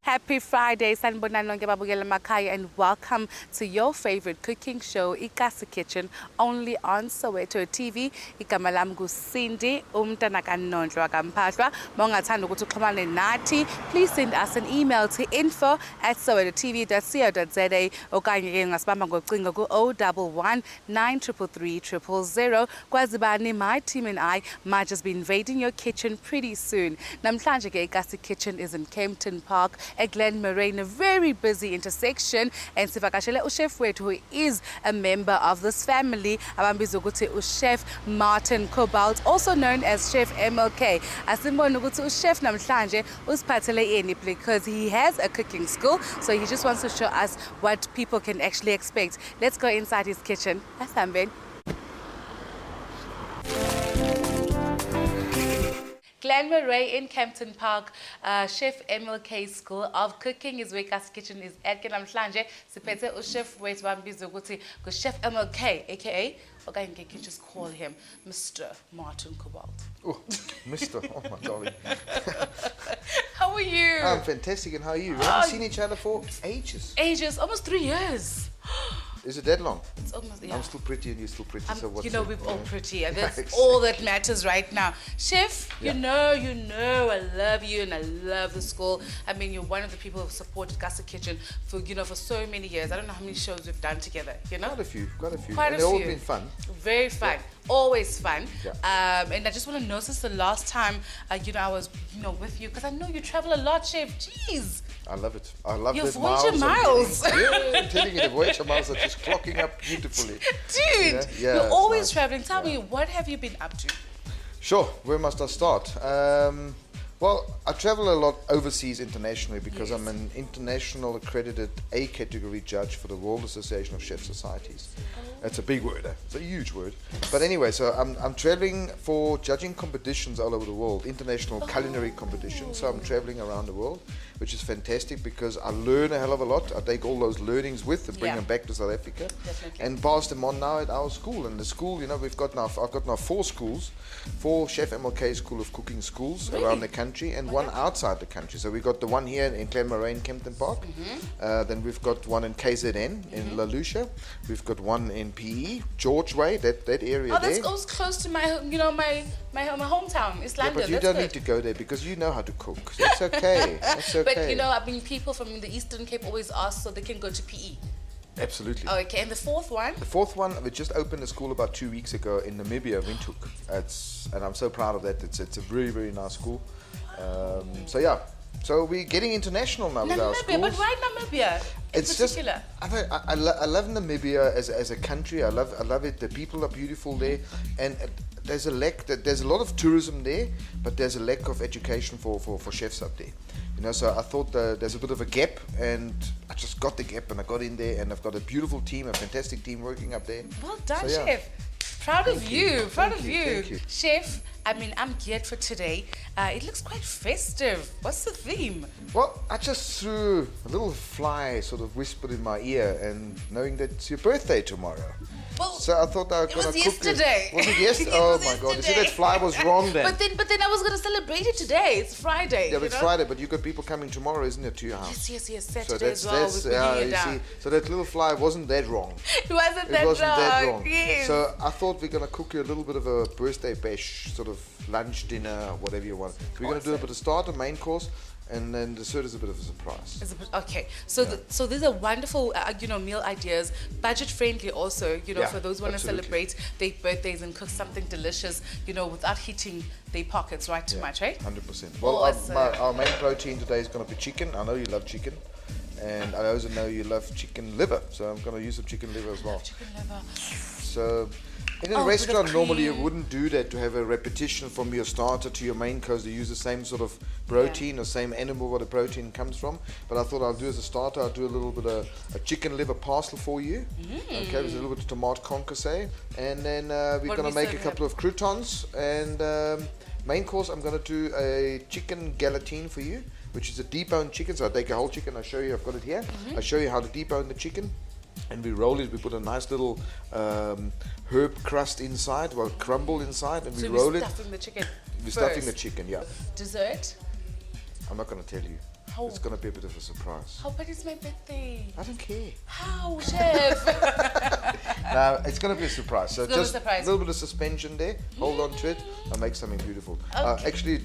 Happy Friday, sanibonani nonke babukela emakhaya, and welcome to your favorite cooking show, Ikasi Kitchen, only on Soweto TV. Igama lami nguCindy, umntana kaNondlo kaMphahlwa. Mongathanda ukuthi uxhumane nathi, please send us an email to info@sowetotv.co.za okanye ke ngasibamba ngocingo ku 011 933 000. Kwazibani, my team and I might just be invading your kitchen pretty soon. Namhlanje ke Ikasi Kitchen is in Kempton Park at Glen Moraine, a very busy intersection, and sivakashele uchef wethu who is a member of this family, abambiza ukuthi uChef Martin Kobald, also known as ChefMLK. Asimbona ukuthi uChef namhlanje usiphathele ini because he has a cooking school, so he just wants to show us what people can actually expect. Let's go inside his kitchen. Asambeni. Glen Moraine in Kempton Park, ChefMLK School of Cooking is where Ikasi Kitchen is at. Namhlanje siphethe uChef wethu bambiza ukuthi ChefMLK, aka okay, you can just call him Mr. Martin Kobald. Oh, Mr. Oh my darling. How are you? I'm fantastic, and how are you? We haven't seen each other for ages. Ages, almost 3 years. Is it that long? It's almost, yeah. I'm still pretty and you're still pretty, so what's you know, it? we're all pretty, and that's Exactly. all that matters right now. Chef, Yeah. you know, I love you and I love the school. I mean, you're one of the people who've supported Ikasi Kitchen for, for so many years. I don't know how many shows we've done together, Quite a few. Quite and a they've all few. been fun. Very fun. Yeah. Always fun. Yeah. And I just want to know, since the last time, I was, with you, because I know you travel a lot, Chef. Jeez. I love it. I love Your those Voyager miles. miles. Yeah, I'm telling you, the Voyager miles are just clocking up beautifully. Dude, Yeah, you're it's always nice. traveling. Tell me, what have you been up to? Sure, where must I start? Well, I travel a lot overseas internationally because Yes. I'm an international accredited A category judge for the World Association of Chef Societies. That's a big word, it's a huge word. But anyway, so I'm traveling for judging competitions all over the world, international culinary competitions. So I'm traveling around the world, which is fantastic because I learn a hell of a lot. I take all those learnings with and bring Yeah. them back to South Africa. Definitely. And pass them on now at our school. And the school, I've got now 4 schools, 4 ChefMLK School of Cooking schools Really? around the country, and one outside the country. So we got the one here in Glen Moraine, Kempton Park. Then we've got one in KZN in La Lucia. We've got one in PE, George Way, that area Oh, there. that's goes close to my, my hometown, East Yeah, London. but you That's don't good. need to go there because you know how to cook. That's okay. That's okay. But I mean, people from the Eastern Cape always ask so they can go to PE. Absolutely. Oh, okay, and the fourth one? The 4th one, we just opened a school about 2 weeks ago in Namibia, Windhoek. And I'm so proud of that. It's a very, very nice school. So we're getting international now with our schools. Namibia, but why Namibia in particular? I love Namibia as a country. I love it. The people are beautiful there, and there's a lot of tourism there, but there's a lack of education for chefs up there. So I thought there's a bit of a gap, and I just got the gap, and I got in there, and I've got a beautiful team, a fantastic team working up there. Well done, So, yeah. Chef. Proud of you. Proud Thank of you, you. thank you. Chef, I mean, I'm geared for today. It looks quite festive. What's the theme? Well, I just threw a little fly sort of whispered in my ear, and knowing that it's your birthday tomorrow. Well, So I thought I was it going was to cook yesterday. Was it yesterday? It Oh was my God! You see, yesterday. that fly was wrong then. But then I was going to celebrate it today. It's Friday. Yeah, but it's know? Friday, but you got people coming tomorrow, isn't it, to your house? Yes. So Saturday as well. We're bringing it you down. see, so that little fly wasn't that wrong. It wasn't It that wasn't that wrong. wrong. Yes. So I thought we're gonna cook you a little bit of a birthday bash, sort of lunch, dinner, whatever you want. So we're gonna do a bit of starter, main course, and then dessert is a bit of a surprise. It's a bit, okay, so so these are wonderful, meal ideas, budget friendly also. Yeah, For those who want to absolutely. celebrate their birthdays and cook something delicious, without hitting their pockets too much, right? 100%. Well, Awesome. our main protein today is going to be chicken. I know you love chicken, and I also know you love chicken liver, so I'm going to use some chicken liver as well. Chicken liver. So in a Oh, with the restaurant, normally you cream. wouldn't do that, to have a repetition from your starter to your main course. They use the same sort of protein or same animal where the protein comes from. But I thought I'll do as a starter, I'll do a little bit of a chicken liver parcel for you. Okay, with a little bit of tomato concasse. And then we're What going we to make a serve couple of croutons. And main course, I'm going to do a chicken galatine for you, which is a deboned chicken. So I take a whole chicken, I'll show you, I've got it here. I'll show you how to debone the chicken. And we roll it, we put a nice little herb crust inside, well, crumble inside, and we roll it. Stuffing the chicken. We're stuffing the first. chicken, yeah. Dessert. I'm not going to tell you. How? It's going to be a bit of a surprise. How big is my birthday? I don't care. How, chef? No, it's going to be a surprise. So It's gonna just be a surprise. a little bit of suspension there. Hold on to it. I'll make something beautiful. Okay. Actually,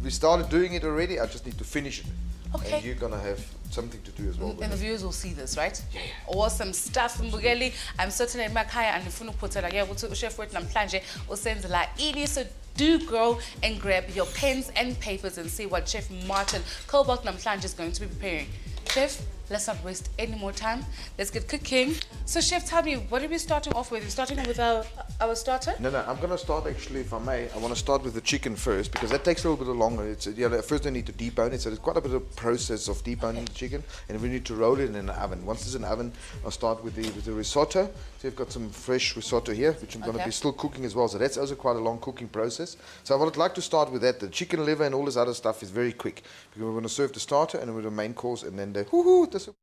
we started doing it already. I just need to finish it. Okay. And you're going to have something to do as well. And the viewers will see this, right? Yeah. Awesome stuff, Mbugeli. I'm certainly in Makaya and Funu Potela. Yeah, we'll chef wet namhlanje usenzela ini. So do go and grab your pens and papers and see what Chef Martin Kobald namhlanje is going to be preparing. Chef, let's not waste any more time. Let's get cooking. So, Chef, tell me, what are we starting off with? We're starting off with our starter? No, I'm going to start actually, if I may. I want to start with the chicken first because that takes a little bit longer. It's first I need to debone it, so there's quite a bit of process of deboning the chicken, and we need to roll it in an oven. Once it's in the oven, I'll start with the risotto. So you've got some fresh risotto here, which I'm going to be still cooking as well. So that's also quite a long cooking process. So I would like to start with that. The chicken liver and all this other stuff is very quick because we're going to serve the starter and then with the main course, and then the the soup.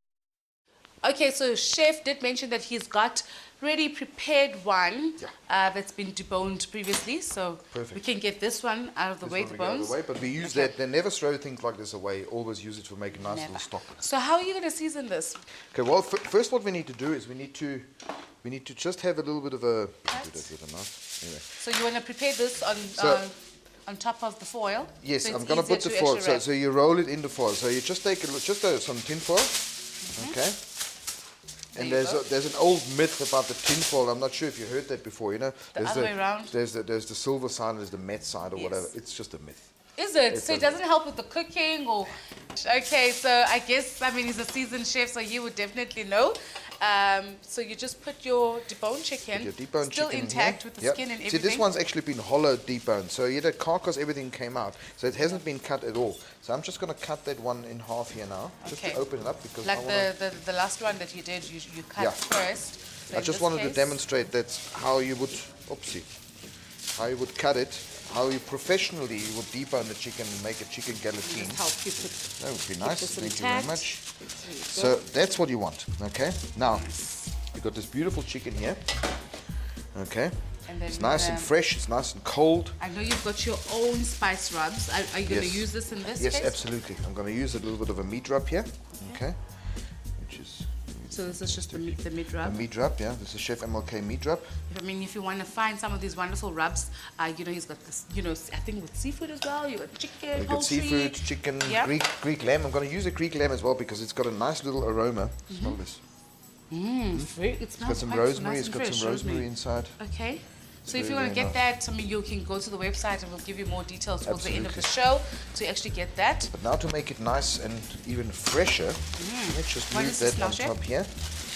Okay, so Chef did mention that he's got ready prepared one that's been deboned previously. So we can get this one out of the way, the bones. But we use that. They never throw things like this away. Always use it for making nice little stock. So how are you going to season this? Okay, well, first what we need to do is we need to just have a little bit of a... Anyway. So you want to prepare this on top of the foil? Yes, so I'm going to put the foil. So you roll it in the foil. So you just take some tin foil. Okay. And there's an old myth about the tin foil. I'm not sure if you heard that before. You know, the other way around. There's the silver side and there's the matte side or whatever. It's just a myth. Is it? So it doesn't help with the cooking or... Okay, so I guess, I mean, he's a seasoned chef, so he would definitely know. So you just put your deboned chicken, still intact with the skin and everything. See, this one's actually been hollow deboned. So the carcass, everything came out. So it hasn't been cut at all. So I'm just going to cut that one in half here now, just to open it up. Because like the last one that you did, you cut first. So I just wanted to demonstrate that's how you would, how you would cut it. How you professionally would debone the chicken and make a chicken guillotine. That would be nice. Thank you very much. So that's what you want. Okay. Now you've got this beautiful chicken here. Okay. And it's nice and fresh. It's nice and cold. I know you've got your own spice rubs. Are you going to use this in this case? Yes, absolutely. I'm going to use a little bit of a meat rub here. Okay. Which is. So this is just the meat rub? The meat rub, yeah. This is ChefMLK meat rub. I mean, if you want to find some of these wonderful rubs, he's got this, I think with seafood as well. You got chicken, We've got seafood, chicken, Greek lamb. I'm going to use a Greek lamb as well because it's got a nice little aroma. Smell this. It's got some rosemary. It's got some rosemary inside. Okay. So if you want to get that, you can go to the website and we'll give you more details towards the end of the show to actually get that. But now to make it nice and even fresher, let's just move that on top here.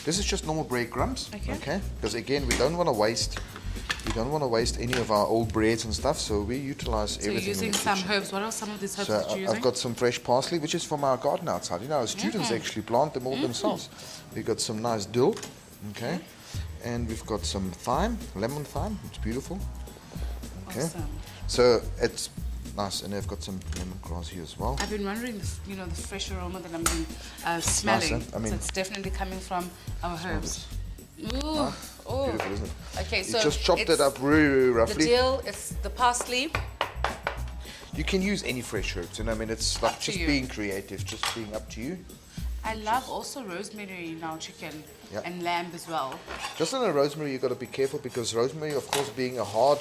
This is just normal breadcrumbs, okay? Because again, we don't want to waste any of our old breads and stuff, so we utilize everything. So you're using some herbs. What are some of these herbs that you're using? I've got some fresh parsley, which is from our garden outside. You know, our students actually plant them all themselves. We've got some nice dill, okay? And we've got some thyme, lemon thyme. It's beautiful. Okay. Awesome. So it's nice, and I've got some lemongrass here as well. I've been wondering, the fresh aroma that I'm smelling. Nice, so it's definitely coming from our herbs. Ooh, beautiful, isn't it? Okay, so you just chopped it up really roughly. The dill, it's the parsley. You can use any fresh herbs, and I mean it's like just being creative, just being up to you. I love also rosemary in our chicken and lamb as well. Just on the rosemary, you've got to be careful because rosemary, of course, being a hard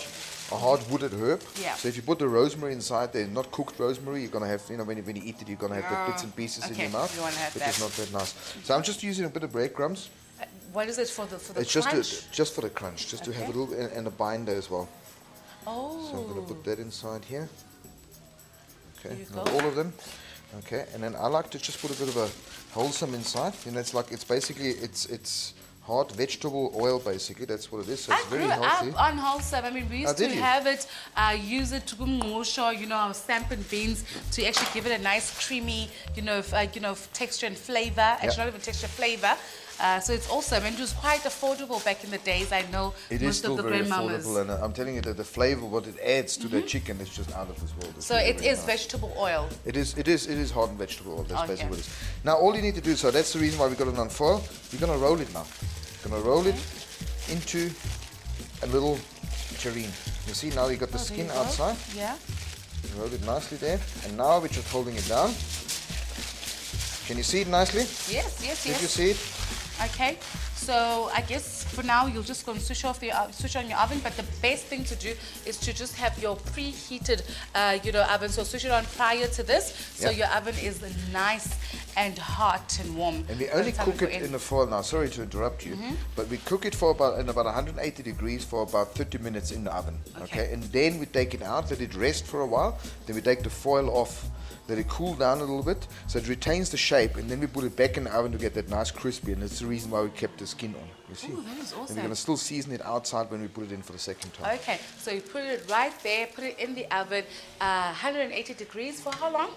wooded herb. Yeah. So if you put the rosemary inside there, not cooked rosemary, you're going to have, when you eat it, you're going to have the bits and pieces in your mouth, which is not that nice. So I'm just using a bit of breadcrumbs. What is it for the it's crunch? Just for the crunch, just to have a little, and a binder as well. Oh. So I'm going to put that inside here. Okay, all of them. Okay, and then I like to just put a bit of a wholesome inside. It's basically hard vegetable oil. Basically, that's what it is. So it's very healthy. I grew up on wholesome. I mean, we used to have it, use it to kumngqusho, our stampin beans, to actually give it a nice creamy, texture and flavor. Actually, not even texture, flavor. So it's awesome, and it was quite affordable back in the days. I know it most of the grandmamas. Affordable, and I'm telling you that the flavor, what it adds to the chicken, is just out of this world. So it is vegetable oil. It is hard and vegetable oil. That's basically what it is. Now all you need to do, so that's the reason why we got it on foil. You're gonna roll it now. You're gonna roll it into a little tureen. You see now you got the skin outside. Yeah. You roll it nicely there, and now we're just holding it down. Can you see it nicely? Yes, yes, Did you yes. see it? Okay, so I guess for now you'll just go and switch on your oven. But the best thing to do is to just have your preheated, oven. So switch it on prior to this, so your oven is nice and hot and warm. And we only cook it in the foil now. Sorry to interrupt you, but we cook it for about 180 degrees for about 30 minutes in the oven. Okay, and then we take it out, let it rest for a while. Then we take the foil off. Let it cool down a little bit so it retains the shape, and then we put it back in the oven to get that nice crispy, and that's the reason why we kept the skin on. You see? Ooh, that is awesome. And we're going to still season it outside when we put it in for the second time. Okay, so you put it right there, put it in the oven, 180 degrees for how long?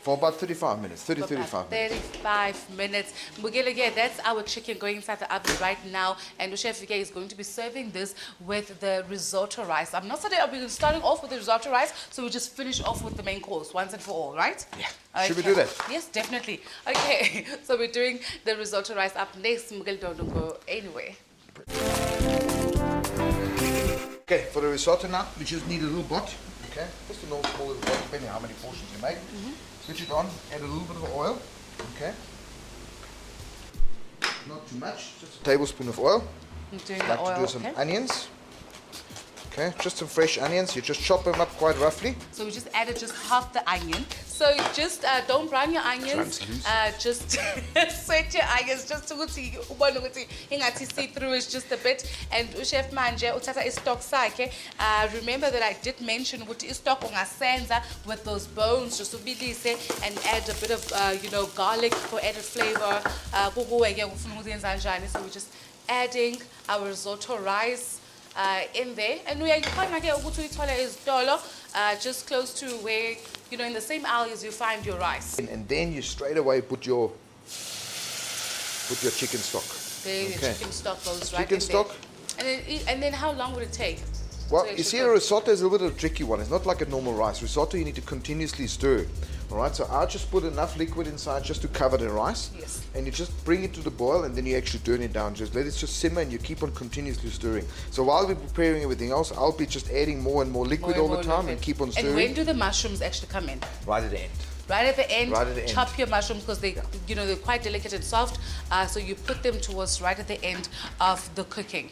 For about 35 minutes, 35 minutes. 35 minutes. Mugele, yeah, that's our chicken going inside the oven right now. And Chef MLK is going to be serving this with the risotto rice. I'm not saying we're starting off with the risotto rice, so we'll just finish off with the main course once and for all, right? Yeah. Okay. Should we do that? Yes, definitely. Okay, so we're doing the risotto rice up next. Mugele, don't go anywhere. Okay, for the risotto now, we just need a little pot. Okay, just a normal small little pot, depending on how many portions you make. Switch it on, add a little bit of oil. Okay. Not too much, just a tablespoon of oil. I'm doing Like the oil, to do some okay? onions. Okay, just some fresh onions. You just chop them up quite roughly. So we just added just half the onion. So just don't brown your onions. Just sweat your onions just to see through is just a bit. And Chef Manje uthatha istock sakhe. Remember that I did mention ukuthi istock ungasenza with those bones just ubilise and add a bit of garlic for added flavor. So we're just adding our risotto rice in there, and we are just close to where in the same aisle as you find your rice. And then you straight away put your chicken stock. There, the chicken stock goes right Chicken in stock. there. And then how long would it take? Well, you see, a risotto is a little bit of a tricky one. It's not like a normal rice. Risotto, you need to continuously stir. All right, so I'll just put enough liquid inside just to cover the rice. Yes. And you just bring it to the boil, and then you actually turn it down. Just let it just simmer, and you keep on continuously stirring. So while we're preparing everything else, I'll be just adding more and more liquid all the time and keep on stirring. And when do the mushrooms actually come in? Right at the end. Right at the end, Right at the end. chop your mushrooms because they, they're quite delicate and soft. So you put them towards right at the end of the cooking.